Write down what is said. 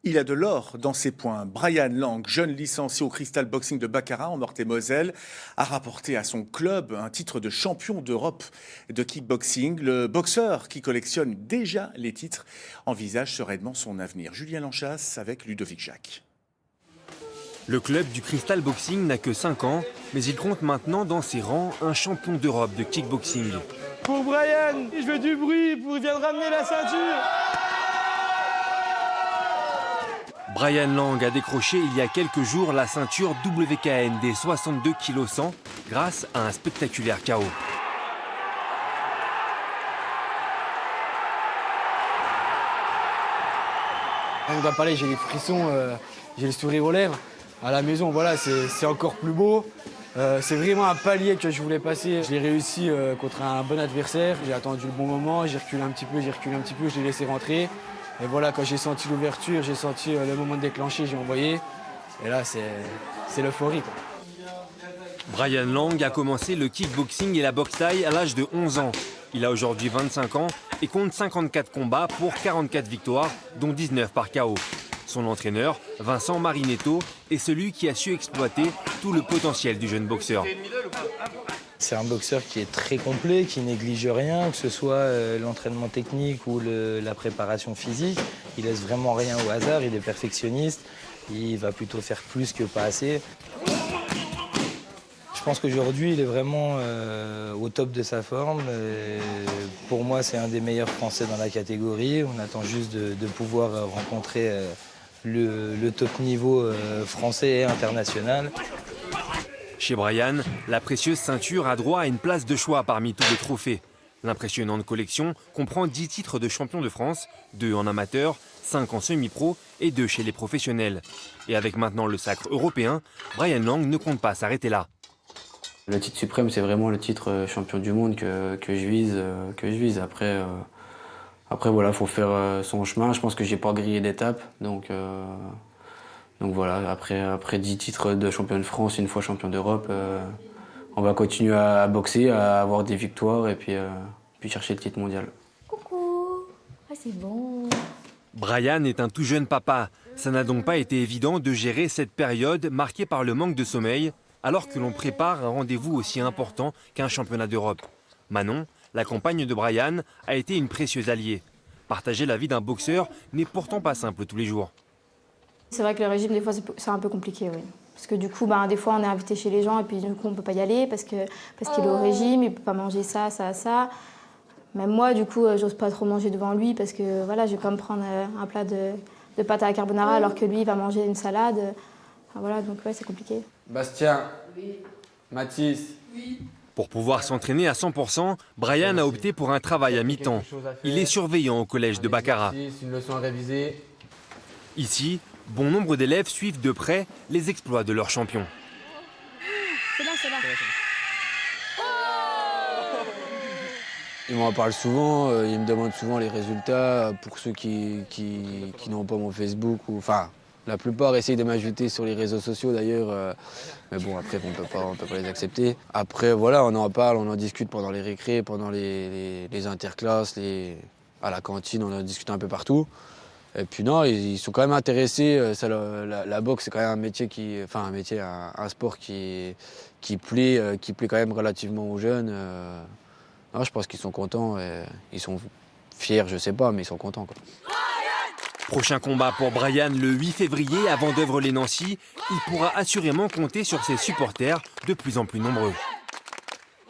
Il a de l'or dans ses poings. Brian Lang, jeune licencié au Crystal Boxing de Baccarat en Meurthe-et-Moselle, a rapporté à son club un titre de champion d'Europe de kickboxing. Le boxeur, qui collectionne déjà les titres, envisage sereinement son avenir. Julien Lanchasse avec Ludovic Jacques. Le club du Crystal Boxing n'a que 5 ans, mais il compte maintenant dans ses rangs un champion d'Europe de kickboxing. Pour Brian, je veux du bruit pour qu'il vienne ramener la ceinture. Brian Lang a décroché il y a quelques jours la ceinture WKN des 62 kg 100 grâce à un spectaculaire KO. Rien que d'en parler, j'ai les frissons, j'ai le sourire aux lèvres. À la maison, voilà, c'est encore plus beau. C'est vraiment un palier que je voulais passer. Je l'ai réussi contre un bon adversaire. J'ai attendu le bon moment, j'ai reculé un petit peu, je l'ai laissé rentrer. Et voilà, quand j'ai senti l'ouverture, j'ai senti le moment de déclencher, j'ai envoyé. Et là, c'est l'euphorie. Brian Lang a commencé le kickboxing et la boxe thaï à l'âge de 11 ans. Il a aujourd'hui 25 ans et compte 54 combats pour 44 victoires, dont 19 par KO. Son entraîneur, Vincent Marinetto, est celui qui a su exploiter tout le potentiel du jeune boxeur. C'est un boxeur qui est très complet, qui néglige rien, que ce soit l'entraînement technique ou la préparation physique. Il laisse vraiment rien au hasard, il est perfectionniste, il va plutôt faire plus que pas assez. Je pense qu'aujourd'hui, il est vraiment au top de sa forme. Pour moi, c'est un des meilleurs Français dans la catégorie. On attend juste de pouvoir rencontrer le top niveau français et international. Chez Brian, la précieuse ceinture a droit à une place de choix parmi tous les trophées. L'impressionnante collection comprend 10 titres de champion de France, 2 en amateur, 5 en semi-pro et 2 chez les professionnels. Et avec maintenant le sacre européen, Brian Lang ne compte pas s'arrêter là. Le titre suprême, c'est vraiment le titre champion du monde que je vise. Après voilà, faut faire son chemin. Je pense que j'ai pas grillé d'étape, donc voilà. Après 10 titres de champion de France, une fois champion d'Europe, on va continuer à boxer, à avoir des victoires et puis chercher le titre mondial. Coucou, ah, c'est bon. Brian est un tout jeune papa. Ça n'a donc pas été évident de gérer cette période marquée par le manque de sommeil, alors que l'on prépare un rendez-vous aussi important qu'un championnat d'Europe. Manon, la compagne de Brian, a été une précieuse alliée. Partager la vie d'un boxeur n'est pourtant pas simple tous les jours. C'est vrai que le régime, des fois, c'est un peu compliqué, oui. Parce que du coup, des fois, on est invité chez les gens et puis du coup, on ne peut pas y aller parce qu'il est au régime, il ne peut pas manger ça, ça, ça. Même moi, du coup, j'ose pas trop manger devant lui parce que voilà, je vais quand même prendre un plat de pâte à la carbonara alors que lui, il va manger une salade. Enfin, voilà, donc ouais, c'est compliqué. Bastien, oui. Mathis. Oui. Pour pouvoir s'entraîner à 100%, Brian a opté pour un travail à mi-temps. Il est surveillant au collège de Baccarat. Une leçon à réviser. Ici, bon nombre d'élèves suivent de près les exploits de leurs champions. C'est là, c'est là. Ils m'en parlent souvent, ils me demandent souvent les résultats. Pour ceux qui n'ont pas mon Facebook, enfin la plupart essayent de m'ajouter sur les réseaux sociaux d'ailleurs, mais bon après on peut pas les accepter. Après voilà, on en parle, on en discute pendant les récrés, pendant les interclasses, à la cantine, on en discute un peu partout. Et puis non, ils sont quand même intéressés. La boxe, c'est quand même un métier un sport qui plaît quand même relativement aux jeunes. Non, je pense qu'ils sont contents, ils sont fiers, je sais pas, mais ils sont contents, quoi. Prochain combat pour Brian le 8 février à Vendeuvre-les-Nancy. Il pourra assurément compter sur ses supporters de plus en plus nombreux.